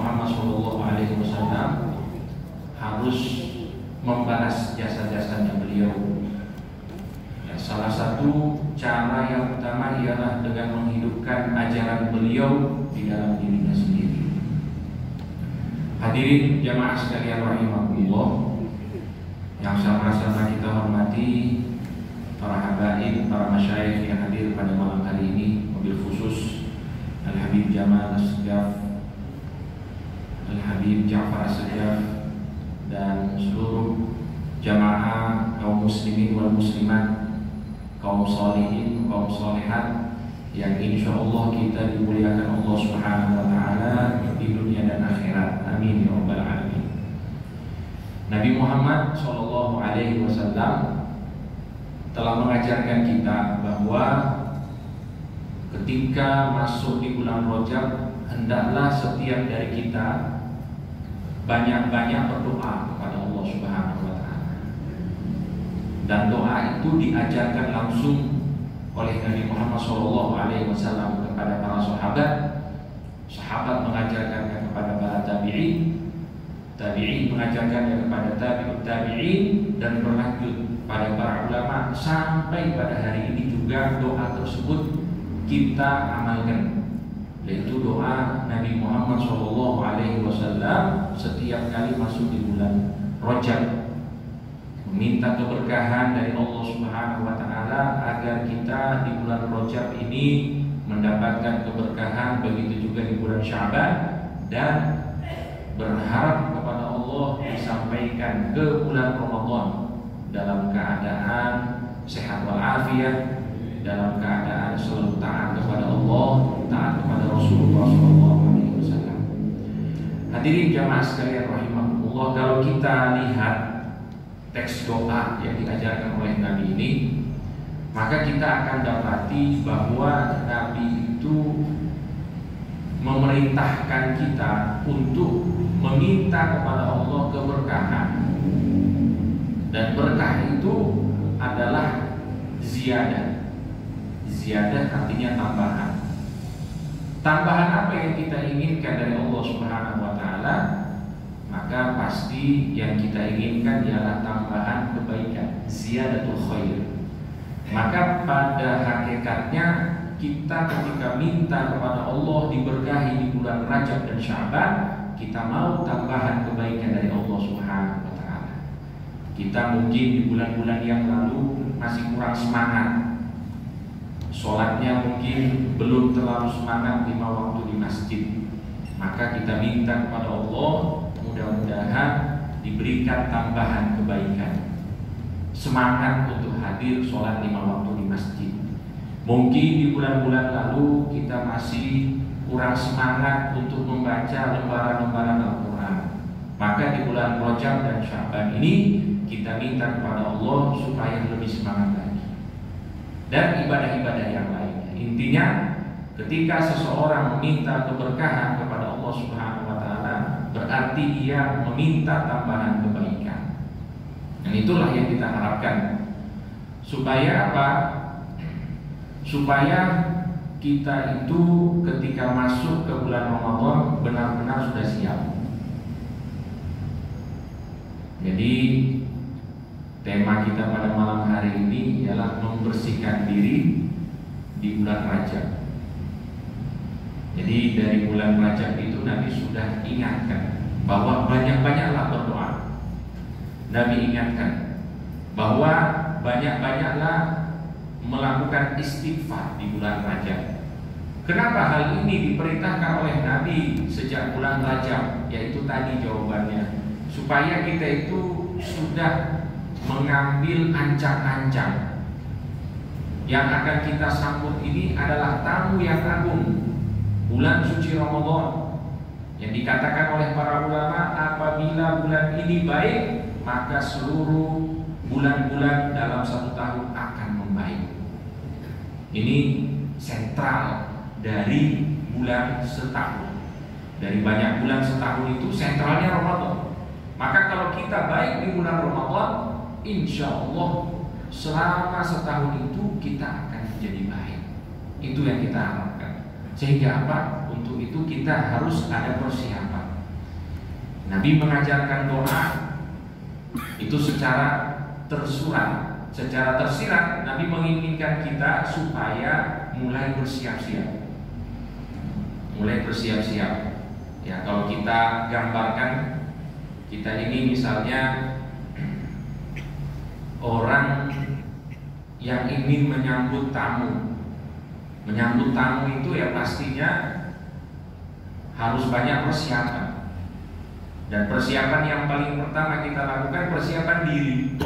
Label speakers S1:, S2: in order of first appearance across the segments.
S1: Muhammad SAW harus membalas jasa-jasanya beliau. Ya, salah satu cara yang utama ialah dengan menghidupkan ajaran beliau di dalam dirinya sendiri. Hadirin jamaah sekalian rahimakumullah, yang sama-sama kita hormati para habaib, para masyayikh yang hadir pada malam hari ini, mobil khusus Al-Habib Jamal As-Segaf, Al-Habib Ja'far As-Segaf, dan seluruh jamaah kaum muslimin wal muslimat, kaum salihin, kaum salihat yang insyaallah kita dimuliakan Allah Subhanahu wa taala di dunia dan akhirat. Amin ya rabbal alamin. Nabi Muhammad sallallahu alaihi wasallam telah mengajarkan kita bahwa ketika masuk di bulan Rajab, hendaklah setiap dari kita banyak-banyak berdoa kepada Allah Subhanahu wa taala. Dan doa itu diajarkan langsung oleh Nabi Muhammad SAW kepada para sahabat. Sahabat mengajarkannya kepada para tabi'in, tabi'in mengajarkannya kepada tabi'ut tabi'in, dan berlanjut pada para ulama sampai pada hari ini juga doa tersebut kita amalkan, yaitu doa Nabi Muhammad SAW setiap kali masuk di bulan Rajab, meminta keberkahan dari Allah Subhanahu wa taala agar kita di bulan Rajab ini mendapatkan keberkahan, begitu juga di bulan Sya'ban, dan berharap kepada Allah disampaikan ke bulan Ramadan dalam keadaan sehat walafiat, dalam keadaan selalu taat kepada Allah, taat kepada Rasulullah SAW. Hadirin jamaah sekalian rahimakumullah, kalau kita lihat teks doa yang diajarkan oleh Nabi ini, maka kita akan dapati bahwa Nabi itu memerintahkan kita untuk meminta kepada Allah keberkahan. Dan berkah itu adalah ziyadah. Ziyadah artinya tambahan. Tambahan apa yang kita inginkan dari Allah Subhanahu wa taala? Maka pasti yang kita inginkan ialah tambahan kebaikan, ziyadatul khair. Maka pada hakikatnya kita ketika minta kepada Allah diberkahi di bulan Rajab dan Sya'ban, kita mau tambahan kebaikan dari Allah Subhanahu wa taala. Kita mungkin di bulan-bulan yang lalu masih kurang semangat, sholatnya mungkin belum terlalu semangat 5 waktu di masjid. Maka kita minta kepada Allah, mudah-mudahan diberikan tambahan kebaikan, semangat untuk hadir sholat 5 waktu di masjid. Mungkin di bulan-bulan lalu kita masih kurang semangat untuk membaca lembaran-lembaran Al-Quran. Maka di bulan Rajab dan Sya'ban ini kita minta kepada Allah supaya lebih semangat lagi, dan ibadah-ibadah yang lainnya. Intinya ketika seseorang meminta keberkahan kepada Allah Subhanahu wa taala, berarti ia meminta tambahan kebaikan. Dan itulah yang kita harapkan. Supaya apa? Supaya kita itu ketika masuk ke bulan Ramadan benar-benar sudah siap. Jadi tema kita pada malam hari ini ialah membersihkan diri di bulan Rajab. Jadi dari bulan Rajab itu Nabi sudah ingatkan bahwa banyak-banyaklah berdoa. Nabi ingatkan bahwa banyak-banyaklah melakukan istighfar di bulan Rajab. Kenapa hal ini diperintahkan oleh Nabi sejak bulan Rajab? Yaitu tadi jawabannya, supaya kita itu sudah mengambil ancang-ancang yang akan kita sambut. Ini adalah tamu yang agung, bulan suci Ramadan, yang dikatakan oleh para ulama, apabila bulan ini baik, maka seluruh bulan-bulan dalam 1 tahun akan membaik. Ini sentral dari bulan setahun. Dari banyak bulan setahun itu sentralnya Ramadan. Maka kalau kita baik di bulan Ramadan, insya Allah selama setahun itu kita akan menjadi baik. Itu yang kita harapkan. Sehingga apa? Untuk itu kita harus ada persiapan. Nabi mengajarkan doa itu secara tersurat, secara tersirat. Nabi menginginkan kita supaya mulai bersiap-siap. Mulai bersiap-siap. Ya, kalau kita gambarkan, kita ini misalnya orang yang ingin menyambut tamu. Menyambut tamu itu ya pastinya harus banyak persiapan. Dan persiapan yang paling pertama kita lakukan persiapan diri,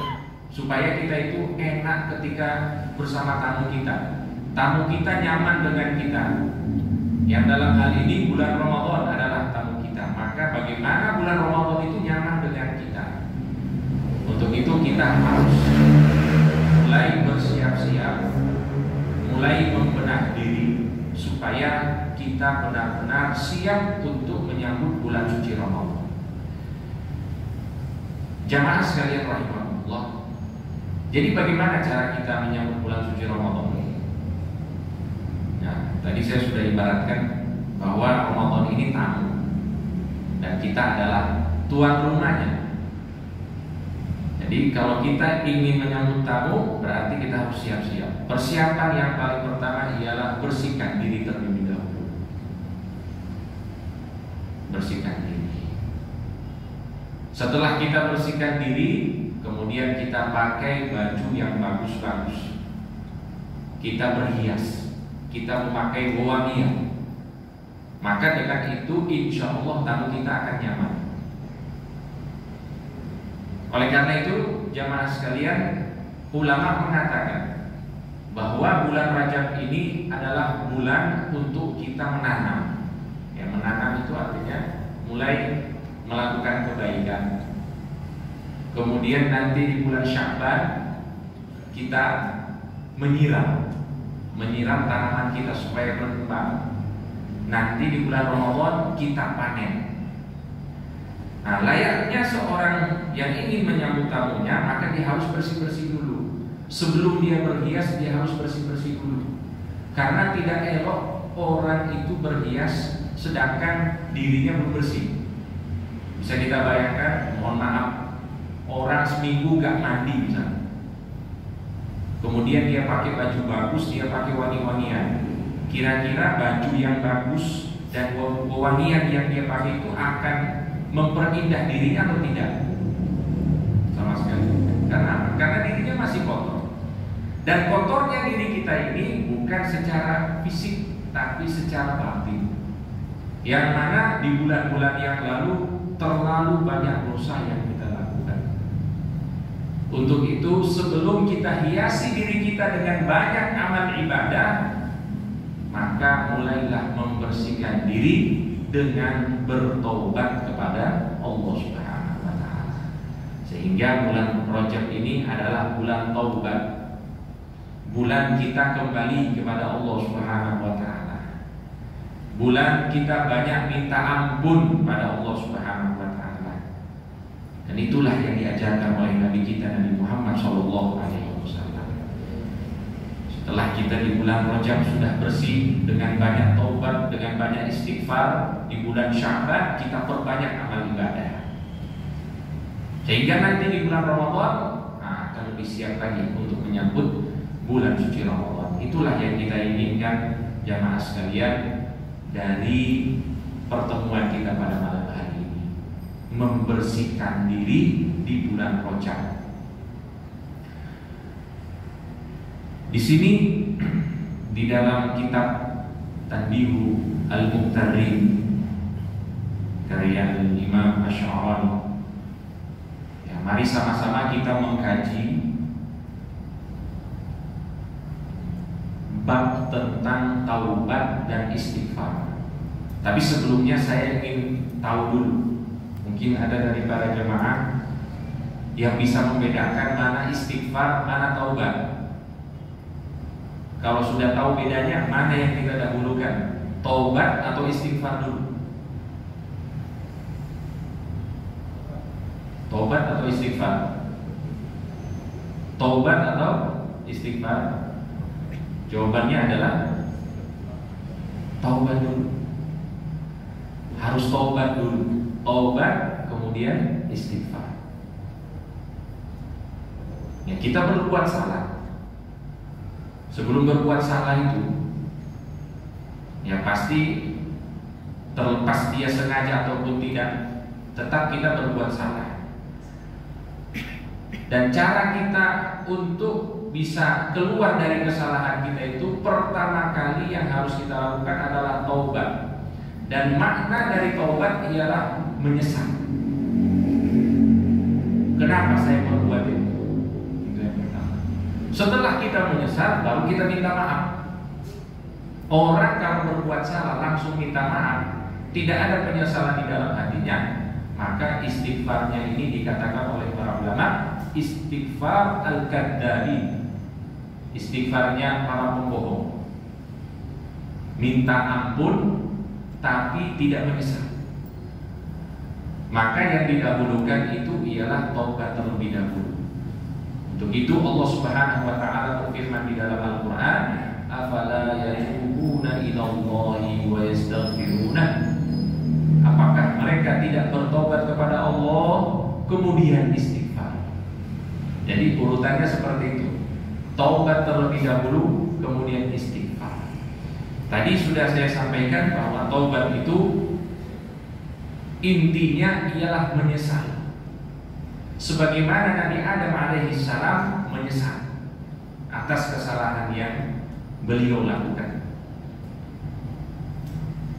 S1: supaya kita itu enak ketika bersama tamu kita. Tamu kita nyaman dengan kita. Yang dalam hal ini bulan Ramadan adalah tamu kita. Maka bagaimana bulan Ramadan itu nyaman dengan kita? Untuk itu kita harus mulai bersiap-siap, mulai membenah diri supaya kita benar-benar siap untuk menyambut bulan suci Ramadan. Jamaah sekalian rahimahullah. Jadi bagaimana cara kita menyambut bulan suci Ramadan? Nah, tadi saya sudah ibaratkan bahwa Ramadan ini tamu dan kita adalah tuan rumahnya. Jadi kalau kita ingin menyambut tamu, berarti kita harus siap-siap. Persiapan yang paling pertama ialah bersihkan diri terlebih dahulu. Bersihkan diri. Setelah kita bersihkan diri, kemudian kita pakai baju yang bagus-bagus. Kita berhias, kita memakai wewangian. Maka dengan itu insya Allah tamu kita akan nyaman. Oleh karena itu, jamaah sekalian, ulama mengatakan bahwa bulan Rajab ini adalah bulan untuk kita menanam. Ya, menanam itu artinya mulai melakukan kebaikan. Kemudian nanti di bulan Sya'ban kita menyiram tanaman kita supaya berkembang. Nanti di bulan Ramadan kita panen. Nah, layaknya seorang yang ingin menyambut tamunya, maka dia harus bersih-bersih dulu. Sebelum dia berhias, dia harus bersih-bersih dulu. Karena tidak elok orang itu berhias sedangkan dirinya belum bersih. Bisa kita bayangkan, mohon maaf, orang seminggu gak mandi misalnya. Kemudian dia pakai baju bagus, dia pakai wangi-wangian. Kira-kira baju yang bagus dan wangian yang dia pakai itu akan memperindah dirinya atau tidak? Sama sekali. Karena dirinya masih kotor. Dan kotornya diri kita ini bukan secara fisik, tapi secara batin. Yang mana di bulan-bulan yang lalu terlalu banyak dosa yang kita lakukan. Untuk itu sebelum kita hiasi diri kita dengan banyak amal ibadah, maka mulailah membersihkan diri dengan bertaubat kepada Allah Subhanahu wa taala. Sehingga bulan Rajab ini adalah bulan taubat. Bulan kita kembali kepada Allah Subhanahu wa taala. Bulan kita banyak minta ampun pada Allah Subhanahu wa taala. Dan itulah yang diajarkan oleh Nabi kita Nabi Muhammad sallallahu alaihi wasallam. Setelah kita di bulan Rajab sudah bersih dengan banyak taubat, dengan banyak istighfar, di bulan Sya'ban kita perbanyak amal ibadah. Sehingga nanti di bulan Ramadan akan lebih siap lagi untuk menyambut bulan suci Ramadan. Itulah yang kita inginkan jamaah sekalian dari pertemuan kita pada malam hari ini. Membersihkan diri di bulan Rajab. Di sini di dalam kitab Tanbihu Al-Muqtarrin karya Imam Asy'ari, ya, mari sama-sama kita mengkaji bab tentang taubat dan istighfar. Tapi sebelumnya saya ingin tahu dulu, mungkin ada dari para jemaah yang bisa membedakan mana istighfar, mana taubat. Kalau sudah tahu bedanya, mana yang kita dahulukan, taubat atau istighfar dulu? Taubat atau istighfar? Taubat atau istighfar? Jawabannya adalah taubat dulu. Harus taubat dulu. taubat, kemudian istighfar. Ya, kita berbuat salah. Sebelum berbuat salah itu, ya pasti terlepas dia sengaja ataupun tidak, tetap kita berbuat salah. Dan cara kita untuk bisa keluar dari kesalahan kita itu, pertama kali yang harus kita lakukan adalah taubat. Dan makna dari taubat ialah menyesal. Kenapa saya berbuat itu? Itu yang pertama. Setelah kita menyesal, baru kita minta maaf. Orang kalau berbuat salah langsung minta maaf, tidak ada penyesalan di dalam hatinya, maka istighfarnya ini dikatakan oleh para ulama istighfar al-kaddabi, istighfarnya para pembohong, minta ampun tapi tidak menyesal. Maka yang didahulukan itu ialah taubat terlebih dahulu. Untuk itu Allah Subhanahu wa taala berfirman di dalam Al-Qur'an, afala yatubuna ilallahi wa yastaghfiruna. Apakah mereka tidak bertobat kepada Allah kemudian istighfar? Jadi urutannya seperti itu. Taubat terlebih dahulu, kemudian istighfar. Tadi sudah saya sampaikan bahwa taubat itu intinya ialah menyesal. Sebagaimana Nabi Adam alaihissalam menyesal atas kesalahan yang beliau lakukan.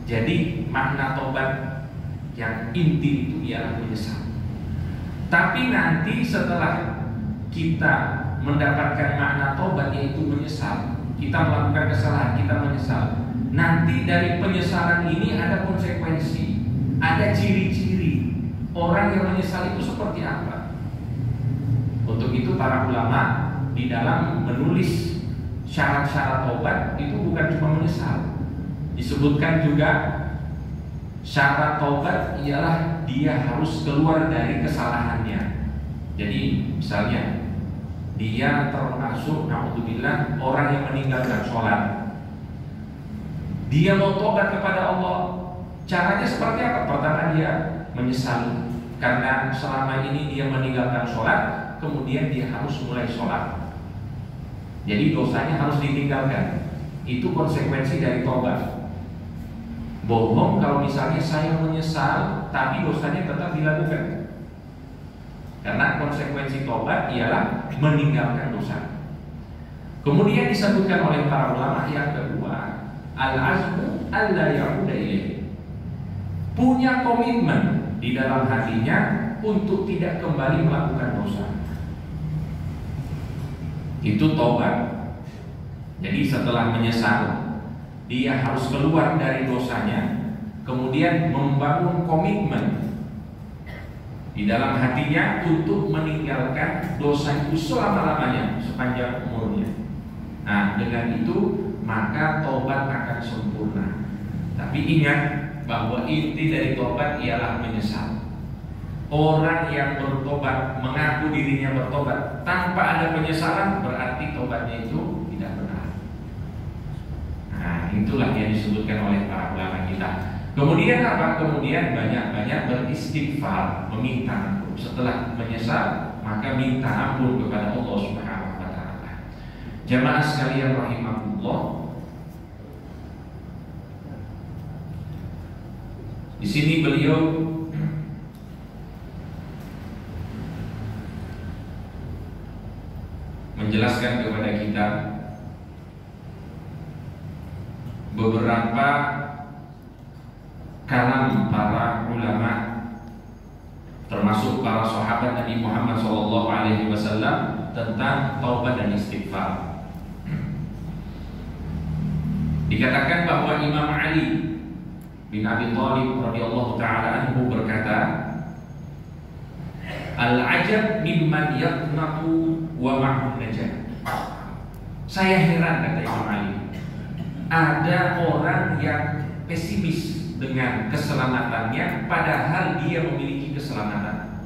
S1: Jadi makna taubat yang inti itu ialah menyesal. Tapi nanti setelah kita mendapatkan makna taubat yaitu menyesal, kita melakukan kesalahan, kita menyesal. Nanti dari penyesalan ini ada konsekuensi, ada ciri-ciri orang yang menyesal itu seperti apa. Untuk itu para ulama di dalam menulis syarat-syarat taubat itu bukan cuma menyesal. Disebutkan juga syarat taubat ialah dia harus keluar dari kesalahannya. Jadi misalnya dia termasuk naudzubillah orang yang meninggalkan sholat, dia mau tobat kepada Allah, caranya seperti apa? Pertama dia menyesal karena selama ini dia meninggalkan sholat, kemudian dia harus mulai sholat. Jadi dosanya harus ditinggalkan. Itu konsekuensi dari tobat. Bohong kalau misalnya saya menyesal tapi dosanya tetap dilakukan. Karena konsekuensi tobat ialah meninggalkan dosa. Kemudian disebutkan oleh para ulama yang kedua, al-azmu alla ya'uda ilaih. Punya komitmen di dalam hatinya untuk tidak kembali melakukan dosa. Itu tobat. Jadi setelah menyesal, dia harus keluar dari dosanya, kemudian membangun komitmen di dalam hatinya untuk meninggalkan dosa itu selama-lamanya, sepanjang umurnya. Nah, dengan itu maka tobat akan sempurna. Tapi ingat bahwa inti dari tobat ialah menyesal. Orang yang bertobat, mengaku dirinya bertobat tanpa ada penyesalan, berarti tobatnya itu tidak benar. Nah, itulah yang disebutkan oleh para ulama kita. Kemudian apa? Kemudian banyak-banyak beristighfar, meminta ampun. Setelah menyesal, maka minta ampun kepada Allah Subhanahu wa taala. Jamaah sekalian rahimakumullah. Di sini beliau menjelaskan kepada kita beberapa kalam para ulama, termasuk para sahabat Nabi Muhammad SAW tentang taubat dan istighfar. Dikatakan bahwa Imam Ali bin Abi Thalib radhiyallahu taala anhu berkata, al-ajab mimman yaqnatu wa ma'un najah. Saya heran, kata Imam Ali, ada orang yang pesimis dengan keselamatannya padahal dia memiliki keselamatan.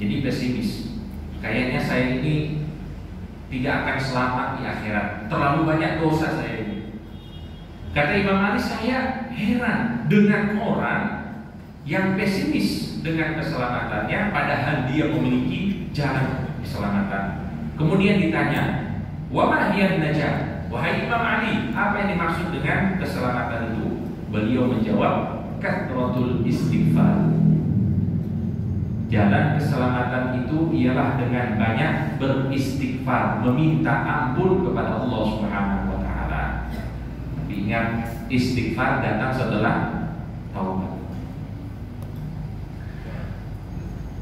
S1: Jadi pesimis, kayaknya saya ini tidak akan selamat di akhirat, terlalu banyak dosa saya ini. Kata Imam Ali, saya heran dengan orang yang pesimis dengan keselamatannya padahal dia memiliki jalan keselamatan. Kemudian ditanya, wa ma hiya najah? Wahai Imam Ali, apa yang dimaksud dengan keselamatan itu? Beliau menjawab, kathratul istighfar. Jalan keselamatan itu ialah dengan banyak beristighfar, meminta ampun kepada Allah Subhanahu wa taala. Tapi ingat, istighfar datang setelah taubat.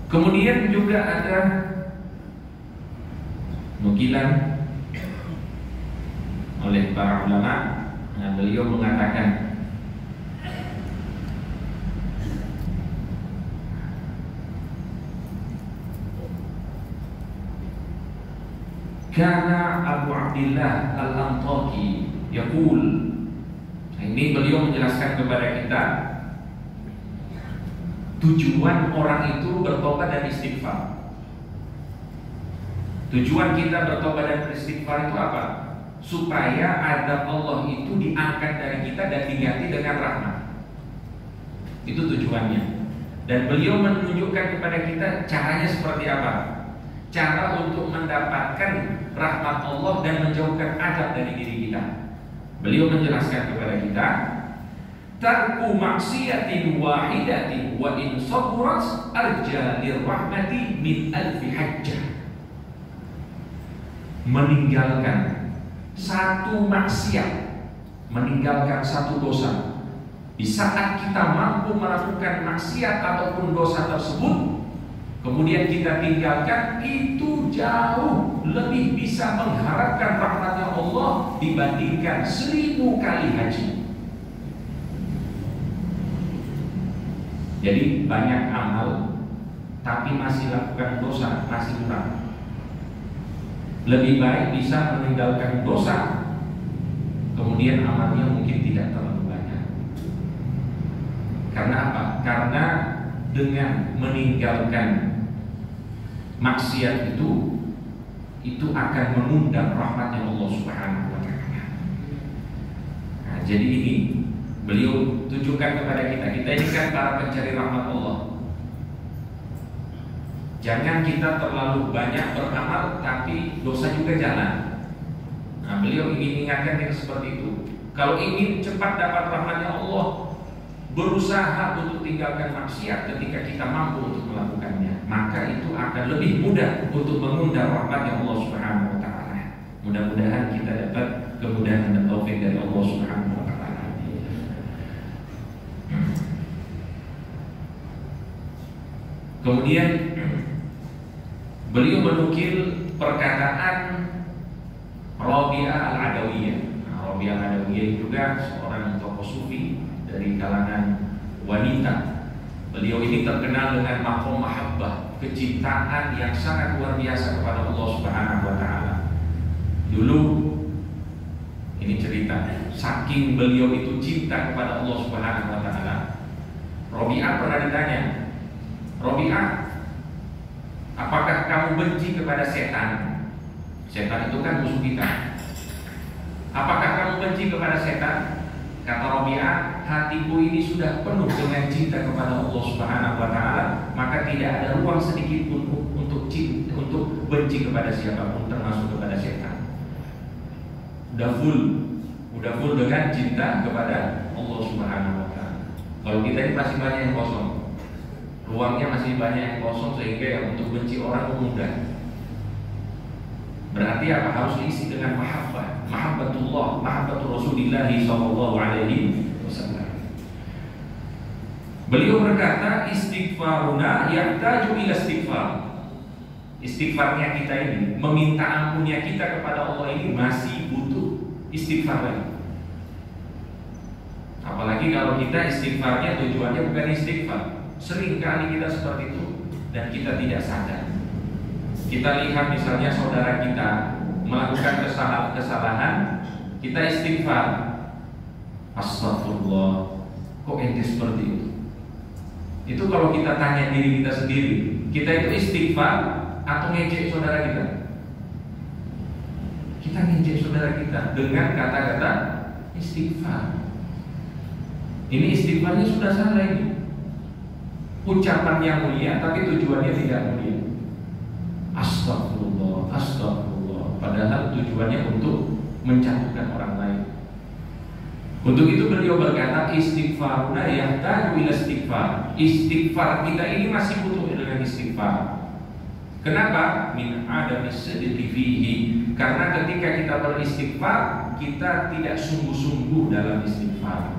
S1: Kemudian juga ada nukilan oleh para ulama, beliau mengatakan Kana Abu Abdillah Al-Antaki yaqul. Ini beliau menjelaskan kepada kita tujuan orang itu bertobat dan istighfar. Tujuan kita bertobat dan beristighfar itu apa? Supaya adab Allah itu diangkat dari kita dan diganti dengan rahmat. Itu tujuannya. Dan beliau menunjukkan kepada kita caranya seperti apa. Cara untuk mendapatkan rahmat Allah dan menjauhkan adab dari diri kita. Beliau menjelaskan kepada kita, tarku maksiatin wahidatin wa in saburat arja lirrahmati min alfi hajjah. Meninggalkan satu maksiat, meninggalkan satu dosa. Di saat kita mampu melakukan maksiat ataupun dosa tersebut, kemudian kita tinggalkan, itu jauh lebih bisa mengharapkan rahmatnya Allah dibandingkan 1000 kali haji. Jadi banyak amal tapi masih lakukan dosa, masih kurang. Lebih baik bisa meninggalkan dosa, kemudian amalnya mungkin tidak terlalu banyak. Karena apa? Karena dengan meninggalkan maksiat itu akan mengundang rahmatnya Allah Subhanahu wa taala. Nah, jadi ini beliau tunjukkan kepada kita ini kan para pencari rahmat Allah. Jangan kita terlalu banyak beramal tapi dosa juga jalan. Nah, beliau ingin mengingatkan kita seperti itu. Kalau ingin cepat dapat rahmatnya Allah, berusaha untuk tinggalkan maksiat ketika kita mampu untuk melakukannya, maka itu akan lebih mudah untuk mengundang rahmatnya Allah Subhanahu wa taala. Mudah-mudahan kita dapat kemudahan dan taufik dari Allah Subhanahu wa taala. Kemudian beliau menukil perkataan Rabi'ah Al-Adawiyah. Rabi'ah Al-Adawiyah juga seorang tokoh sufi dari kalangan wanita. Beliau ini terkenal dengan maqam mahabbah, kecintaan yang sangat luar biasa kepada Allah Subhanahu wa taala. Dulu ini cerita, saking beliau itu cinta kepada Allah Subhanahu wa taala, Rabi'ah pernah ditanya, Rabi'ah, apakah kamu benci kepada setan? Setan itu kan musuh kita. Apakah kamu benci kepada setan? Kata Rabi'ah, hatiku ini sudah penuh dengan cinta kepada Allah Subhanahu wa taala, maka tidak ada ruang sedikit pun untuk benci kepada siapapun, termasuk kepada setan. Udah full dengan cinta kepada Allah Subhanahu wa taala. Kalau kita ini masih banyak yang kosong, ruangnya masih banyak yang kosong, sehingga yang untuk benci orang mudah. Berarti apa? Harus diisi dengan mahabbah, mahabbatullah, mahabbatul Rasulillah sallallahu alaihi wasallam. Beliau berkata, istighfaruna yahtaju ila istighfar. Istighfarnya kita ini, meminta ampunnya kita kepada Allah ini masih butuh istighfar lagi. Apalagi kalau kita istighfarnya tujuannya bukan istighfar. Sering kali kita seperti itu dan kita tidak sadar. Kita lihat misalnya saudara kita melakukan kesalahan, kita istighfar. Astagfirullah, kok ente seperti itu? Itu kalau kita tanya diri kita sendiri, kita itu istighfar atau ngejek saudara kita? Kita ngejek saudara kita dengan kata-kata istighfar. Ini istighfarnya sudah salah ini. ucapan yang mulia tapi tujuannya tidak mulia. Astagfirullah, astagfirullah, padahal tujuannya untuk menjatuhkan orang lain. Untuk itu beliau berkata, istighfaruna yahtaju ila istighfar. Istighfar kita ini masih butuh dengan istighfar. Kenapa? Min adami sidqi fihi. Karena ketika kita beristighfar, kita tidak sungguh-sungguh dalam istighfar.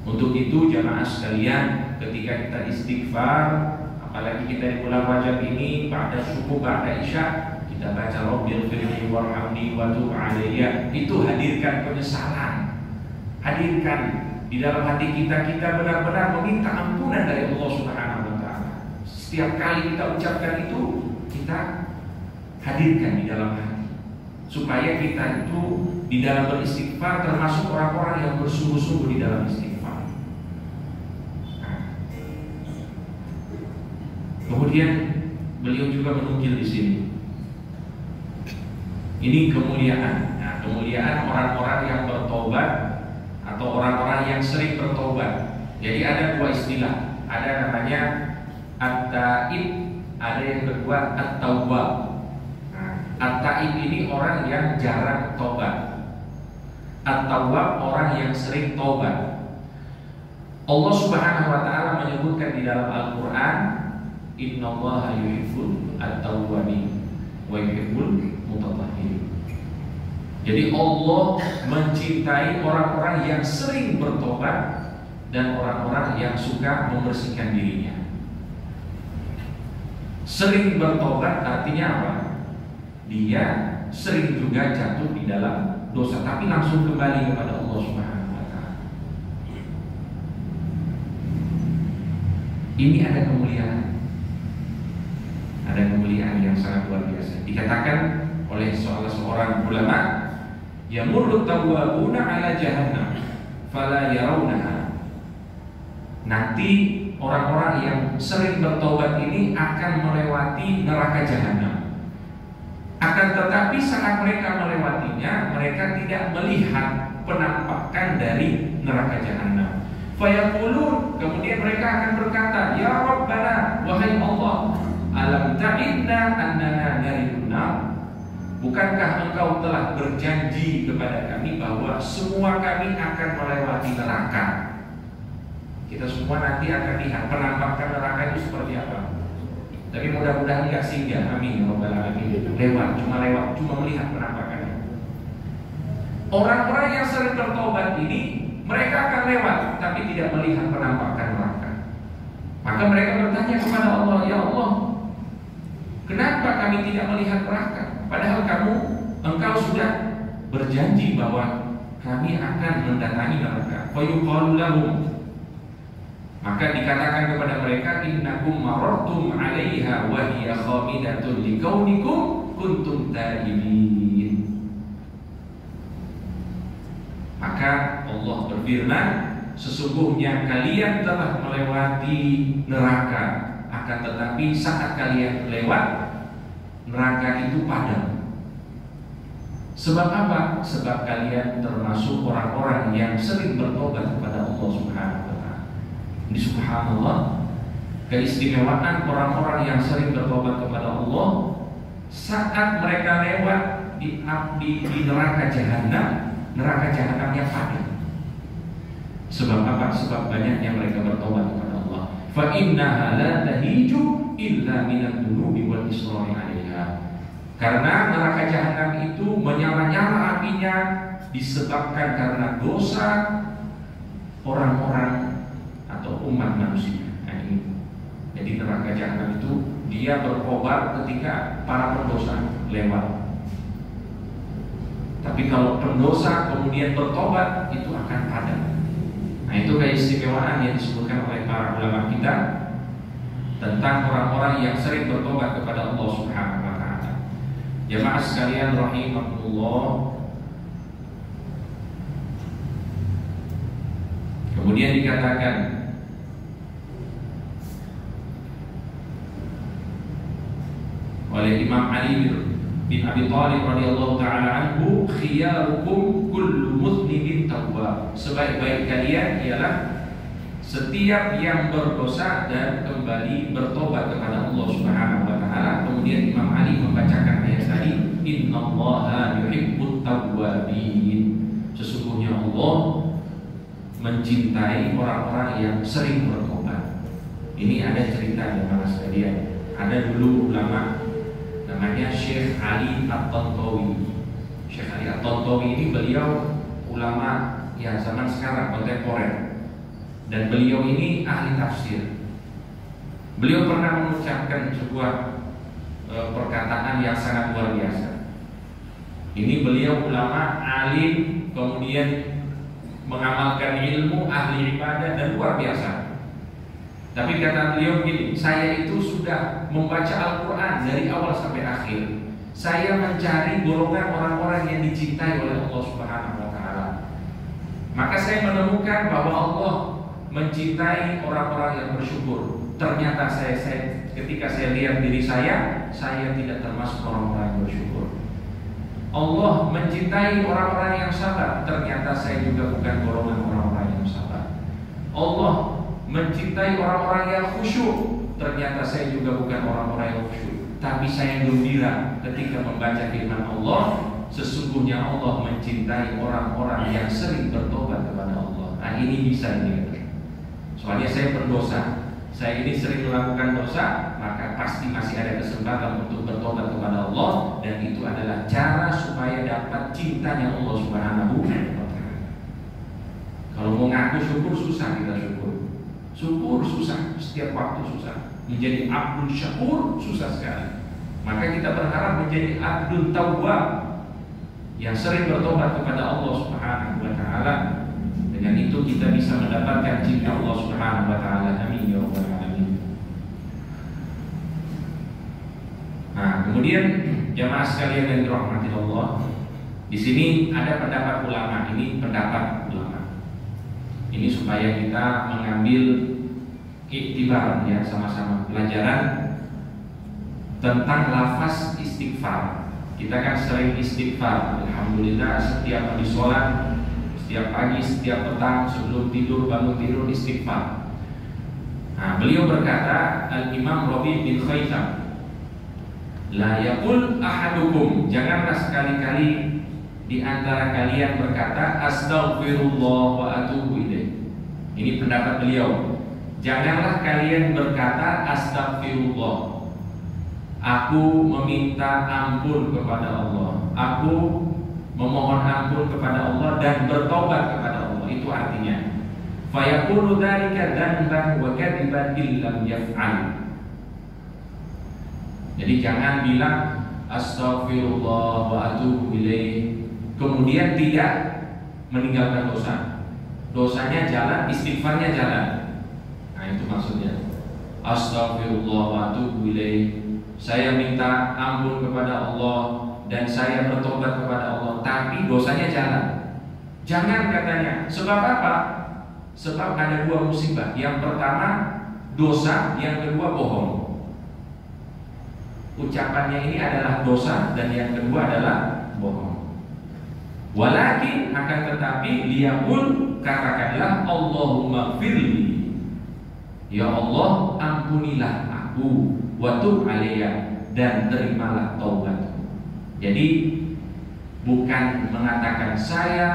S1: Untuk itu jamaah sekalian, ketika kita istighfar, apalagi kita di bulan Rajab ini, pada subuh, pada isya, kita baca Rabbil firli warhamni wa tub alayya, itu hadirkan penyesalan. Hadirkan di dalam hati kita benar-benar meminta ampunan dari Allah Subhanahu wa taala. Setiap kali kita ucapkan itu, kita hadirkan di dalam hati, supaya kita itu di dalam beristighfar termasuk orang-orang yang bersungguh-sungguh di dalam istighfar. Kemudian beliau juga menukil di sini. Ini kemuliaan. Nah, kemuliaan orang-orang yang bertobat atau orang-orang yang sering bertobat. Jadi ada dua istilah. Ada namanya at-taib, ada yang kedua at-tawwab. Nah, at-taib ini orang yang jarang tobat. At-tawwab orang yang sering tobat. Allah Subhanahu wa taala menyebutkan di dalam Al-Qur'an, innallaha yuhibbul at-tawwabin wa yuhibbul mutatahhirin. Jadi Allah mencintai orang-orang yang sering bertobat dan orang-orang yang suka membersihkan dirinya. Sering bertobat artinya apa? Dia sering juga jatuh di dalam dosa, tapi langsung kembali kepada Allah Subhanahu wa taala. Ini ada kemuliaan. Ada kemuliaan yang sangat luar biasa. Dikatakan oleh seorang ulama, yamurru tawwabuna ala jahannam fala yarawnaha. Nanti orang-orang yang sering bertobat ini akan melewati neraka jahanam. Akan tetapi saat mereka melewatinya, mereka tidak melihat penampakan dari neraka jahanam. Fayaqulun, kemudian mereka akan berkata, ya Rabbana, wahai Allah, alam ta'idna annana naridun nar. Bukankah engkau telah berjanji kepada kami bahwa semua kami akan melewati neraka? Kita semua nanti akan lihat penampakan neraka itu seperti apa. Tapi mudah-mudahan enggak singgah, amin ya rabbal alamin. Lewat, cuma melihat penampakannya. Orang-orang yang sering bertobat ini, mereka akan lewat tapi tidak melihat penampakan neraka. Maka mereka bertanya kepada Allah, ya Allah, kenapa kami tidak melihat neraka? Padahal engkau sudah berjanji bahwa kami akan mendatangi neraka. Fayuqalu lahum, maka dikatakan kepada mereka, innakum marartum 'alaiha wa hiya khamidatun likaunikum kuntum taibin. Maka Allah berfirman, sesungguhnya kalian telah melewati neraka, akan tetapi saat kalian lewat, neraka itu padam. Sebab apa? Sebab kalian termasuk orang-orang yang sering bertobat kepada Allah Subhanahu wa taala. Ini subhanallah, keistimewaan orang-orang yang sering bertobat kepada Allah saat mereka lewat di neraka jahanam, neraka jahanamnya padam. Sebab apa? Sebab banyaknya mereka bertobat kepada Allah. Fa innaha la tahiju illa minad dunubi wal israri 'alaiha. Karena neraka jahanam itu menyala-nyala apinya disebabkan karena dosa orang-orang atau umat manusia. Nah, ini. Jadi neraka jahanam itu dia berkobar ketika para pendosa lewat. Tapi kalau pendosa kemudian bertobat, itu akan padam. Nah, itu keistimewaan yang disebutkan oleh para ulama kita tentang orang-orang yang sering bertobat kepada Allah Subhanahu wa taala. Jamaah sekalian rahimakumullah. Kemudian dikatakan oleh Imam Ali bin Abi Thalib radhiyallahu taala anhu, khiyarukum kullu mudhnibin tawwab. Sebaik-baik kalian ialah setiap yang berdosa dan kembali bertobat kepada Allah Subhanahu wa taala. Kemudian Imam Ali membacakan ayat tadi, innallaha yuhibbut tawwabin. Sesungguhnya Allah mencintai orang-orang yang sering bertobat. Ini ada cerita di mana sekalian. Ada dulu ulama namanya Syekh Ali At-Tantawi. Syekh Ali At-Tantawi ini beliau ulama ya zaman sekarang, kontemporer. Dan beliau ini ahli tafsir. Beliau pernah mengucapkan sebuah perkataan yang sangat luar biasa. Ini beliau ulama, alim, kemudian mengamalkan ilmu, ahli ibadah dan luar biasa. Tapi kata beliau begini, saya itu sudah membaca Al-Quran dari awal sampai akhir. Saya mencari golongan orang-orang yang dicintai oleh Allah Subhanahu wa taala. Maka saya menemukan bahwa Allah mencintai orang-orang yang bersyukur. Ternyata ketika saya lihat diri saya tidak termasuk orang-orang yang bersyukur. Allah mencintai orang-orang yang sabar. Ternyata saya juga bukan golongan orang-orang yang sabar. Allah mencintai orang-orang yang khusyuk. Ternyata saya juga bukan orang-orang yang khusyuk. Tapi saya gembira ketika membaca firman Allah, sesungguhnya Allah mencintai orang-orang yang sering bertobat kepada Allah. Nah ini bisa dilihat. Soalnya saya berdosa, saya ini sering melakukan dosa, maka pasti masih ada kesempatan untuk bertobat kepada Allah. Dan itu adalah cara supaya dapat cintanya Allah Subhanahu wa ta'ala. Kalau mau ngaku syukur susah, kita syukur susah, setiap waktu susah. Menjadi abdul syakur susah sekali. Maka kita berharap menjadi abdul tawwab yang sering bertobat kepada Allah Subhanahu wa ta'ala. Dengan itu kita bisa mendapatkan cinta Allah Subhanahu wa taala. Amin ya rabbal alamin. Nah, kemudian jamaah sekalian yang dirahmati Allah, di sini ada pendapat ulama. Ini pendapat ulama. Ini supaya kita mengambil iktibar ya, sama-sama pelajaran tentang lafaz istighfar. Kita kan sering istighfar. Alhamdulillah setiap habis sholat, setiap pagi, setiap petang, sebelum tidur, bangun tidur, istighfar. Nah, beliau berkata, Al-Imam Rabi' bin Khaitam, la yaqul ahadukum, janganlah sekali-kali di antara kalian berkata astaghfirullah wa atubu ilaih. Ini pendapat beliau. Janganlah kalian berkata astaghfirullah, aku meminta ampun kepada Allah, aku memohon ampun kepada Allah dan bertobat kepada Allah. Itu artinya fayaqulu dzalika dzanban wa kadiban illam yaf'al. Jadi jangan bilang astaghfirullah wa atubu ilaih kemudian tidak meninggalkan dosa. Dosanya jalan, istighfarnya jalan. Nah itu maksudnya. Astaghfirullah wa atubu ilaih, saya minta ampun kepada Allah dan saya bertobat kepada Allah, tapi dosanya jalan. Jangan katanya. Sebab apa? Sebab ada dua musibah. Yang pertama dosa, yang kedua bohong. Ucapannya ini adalah dosa dan yang kedua adalah bohong. Walakin akan tetapi dia pun katakanlah Allahumma firli, ya Allah ampunilah aku, wa tub alayya, dan terimalah taubatku. Jadi bukan mengatakan saya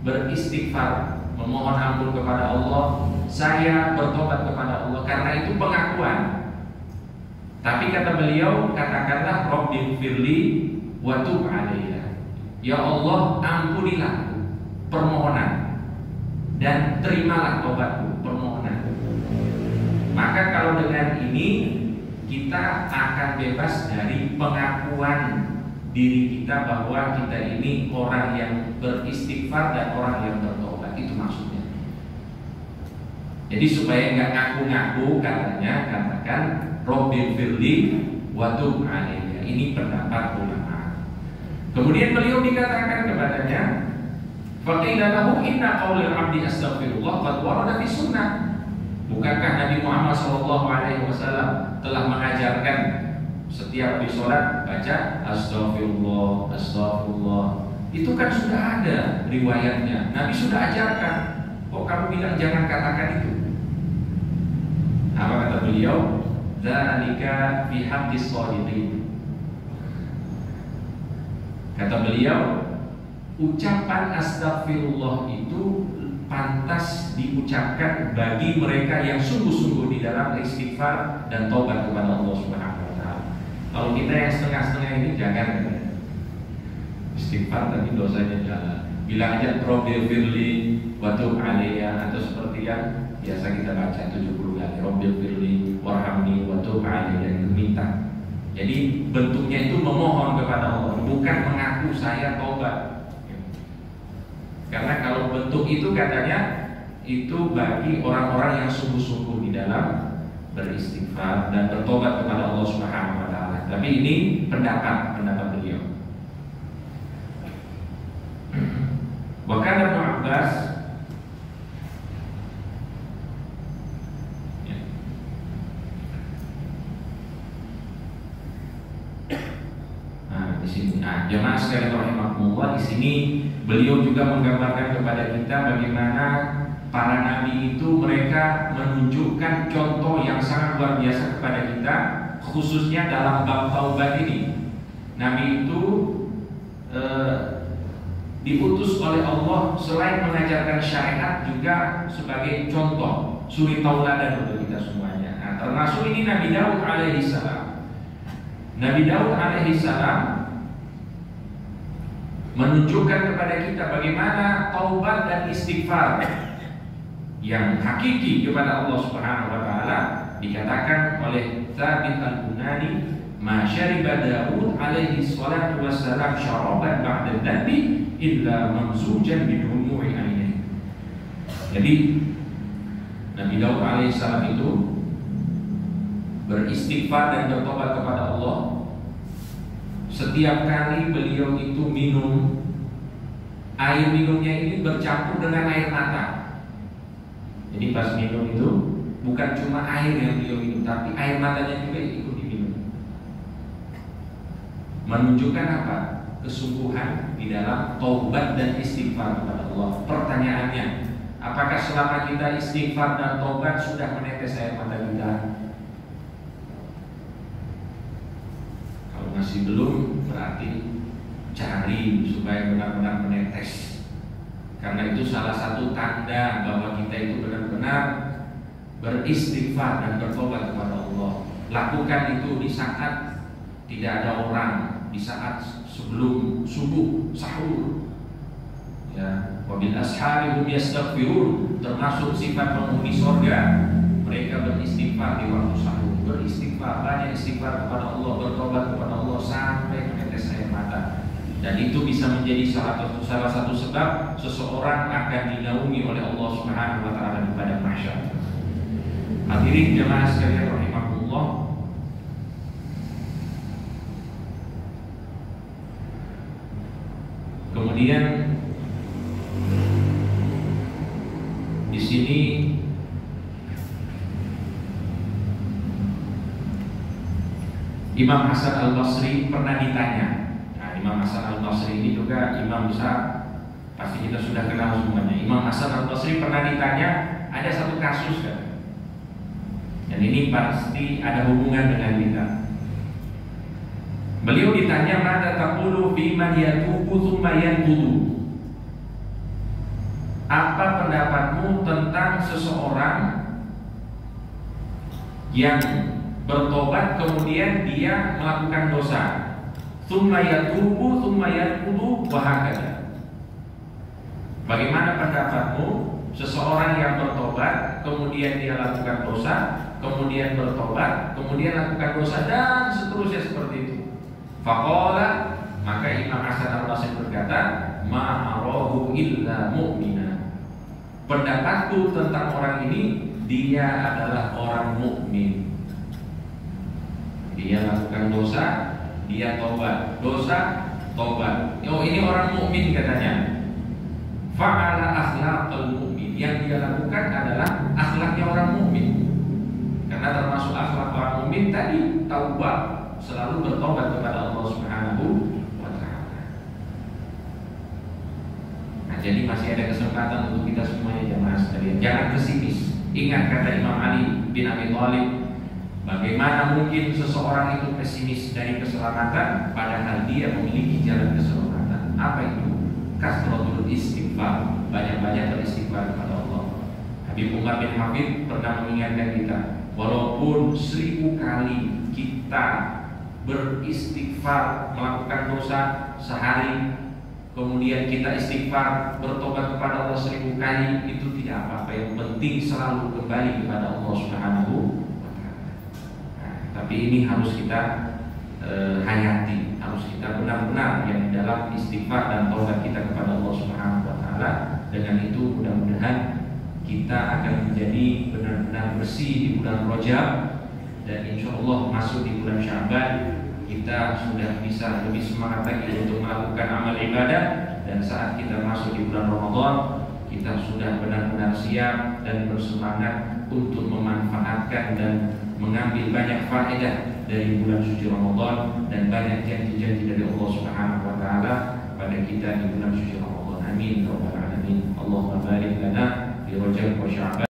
S1: beristighfar, memohon ampun kepada Allah, saya bertobat kepada Allah, karena itu pengakuan. Tapi kata beliau, katakanlah Rabbi firli wa tub alayya, ya Allah ampunilah permohonan dan terimalah taubatku, permohonan. Maka kalau dengan ini kita akan bebas dari pengakuan diri kita bahwa kita ini orang yang beristighfar dan orang yang bertobat. Itu maksudnya. Jadi supaya nggak ngaku-ngaku, katanya katakan Rabbi firli wa tub alayya. Ini pendapat ulama. Kemudian beliau dikatakan kepadanya, faqila lahu inna qaulal abdi astaghfirullah qad warada fi sunnah. Bukankah Nabi Muhammad SAW telah mengajarkan setiap di sholat baca astagfirullah, astagfirullah. Itu kan sudah ada riwayatnya. Nabi sudah ajarkan. Kok kamu bilang jangan katakan itu? beliau, "Dzalika fi haqqis shadiqin." Kata beliau, ucapan astagfirullah itu pantas diucapkan bagi mereka yang sungguh-sungguh di dalam istighfar dan taubat kepada Allah Subhanahu wa taala. Kalau kita yang setengah-setengah ini jangan istighfar tapi dosanya jalan. Bilang aja Rabbighfirli wa tub alayya, atau seperti yang biasa kita baca 70 kali, Rabbighfirli warhamni wa tub alayya, minta. Jadi bentuknya itu memohon kepada Allah, bukan mengaku saya taubat. Karena kalau bentuk itu katanya itu bagi orang-orang yang sungguh-sungguh di dalam beristighfar dan bertobat kepada Allah Subhanahu wa taala. Tapi ini pendapat beliau. Bahkan Ibnu Abbas di sini. Jemaah sekalian rahimakumullah, di sini beliau juga menggambarkan kepada kita bagaimana para nabi itu mereka menunjukkan contoh yang sangat luar biasa kepada kita, khususnya dalam bab taubat ini. Nabi itu diutus oleh Allah selain mengajarkan syariat juga sebagai contoh, suri tauladan untuk kita semuanya. Termasuk ini Nabi Daud alaihissalam. Nabi Daud alaihissalam menunjukkan kepada kita bagaimana taubat dan istighfar yang hakiki kepada Allah Subhanahu wa taala. Dikatakan oleh Thabit al-Bunani, "Ma syariba Daud alaihi salatu wassalam syaraban ba'da dhanbi illa mamzujan bi dumu'i ainihi." Jadi Nabi Daud alaihissalam itu beristighfar dan bertobat kepada Allah. Setiap kali beliau itu minum, air minumnya ini bercampur dengan air mata. Jadi pas minum itu bukan cuma air yang beliau minum, tapi air matanya juga ikut diminum. Menunjukkan apa? Kesungguhan di dalam taubat dan istighfar kepada Allah. Pertanyaannya, apakah selama kita istighfar dan taubat sudah menetes air mata kita? Masih belum, berarti cari supaya benar-benar menetes. Karena itu salah satu tanda bahwa kita itu benar-benar beristighfar dan bertobat kepada Allah. Lakukan itu di saat tidak ada orang, di saat sebelum subuh, sahur. Ya, wabil ashari hum yastaghfirun, termasuk sifat penghuni surga, mereka beristighfar di waktu sahur. Beristighfar, banyak istighfar kepada Allah, bertobat kepada Allah sampai menetes air mata. Dan itu bisa menjadi salah satu sebab seseorang akan dinaungi oleh Allah Subhanahu wa taala di padang mahsyar. Hadirin jemaah sekalian rahimakumullah, kemudian di sini Imam Hasan al-Basri pernah ditanya. Nah, Imam Hasan al-Basri ini juga imam besar, pasti kita sudah kenal semuanya. Imam Hasan al-Basri pernah ditanya, ada satu kasus kan, dan ini pasti ada hubungan dengan kita. Beliau ditanya, "Mada taqulu fi man yatubu tsumma yanqudu?" Apa pendapatmu tentang seseorang yang bertobat kemudian dia melakukan dosa, tsumma yatubu tsumma yanqudu wa hakadha? Bagaimana pendapatmu seseorang yang bertobat kemudian dia lakukan dosa, kemudian bertobat, kemudian lakukan dosa, dan seterusnya seperti itu? Faqala, maka Imam Hasan al-Basri berkata, "Ma'arahu illa mu'mina." Pendapatku tentang orang ini, dia adalah orang mukmin. Dia lakukan dosa, dia tobat, dosa, tobat. Oh, ini orang mukmin katanya. Fa'ala akhlaqal mukmin. Yang dia lakukan adalah akhlaknya orang mukmin. Karena termasuk akhlak orang mukmin tadi taubat, selalu bertobat kepada Allah Subhanahu wa taala. Nah, jadi masih ada kesempatan untuk kita semuanya jemaah sekalian. Jangan pesimis. Ingat kata Imam Ali bin Abi Thalib, Bagaimana mungkin seseorang itu pesimis dari keselamatan padahal dia memiliki jalan keselamatan? Apa itu? Kasratul istighfar, banyak-banyak beristighfar kepada Allah. Habib Umar bin Habib pernah mengingatkan kita, walaupun 1000 kali kita beristighfar melakukan dosa sehari, kemudian kita istighfar bertobat kepada Allah 1000 kali, itu tidak apa-apa. Yang penting selalu kembali kepada Allah Subhanahu wa Ta'ala. Tapi ini harus kita hayati, harus kita benar-benar yang dalam istighfar dan taubat kita kepada Allah Subhanahu wa Ta'ala. Dengan itu mudah-mudahan kita akan menjadi benar-benar bersih di bulan Rajab, dan insya Allah masuk di bulan Sya'ban kita sudah bisa lebih semangat lagi untuk melakukan amal ibadah, dan saat kita masuk di bulan Ramadan kita sudah benar-benar siap dan bersemangat untuk memanfaatkan dan mengambil banyak faedah dari bulan suci Ramadan dan banyak janji-janji dari Allah Subhanahu wa Ta'ala pada kita di bulan suci Ramadan. Amin ya rabbal alamin. Allahumma barik lana fi Rajab wa Sya'ban.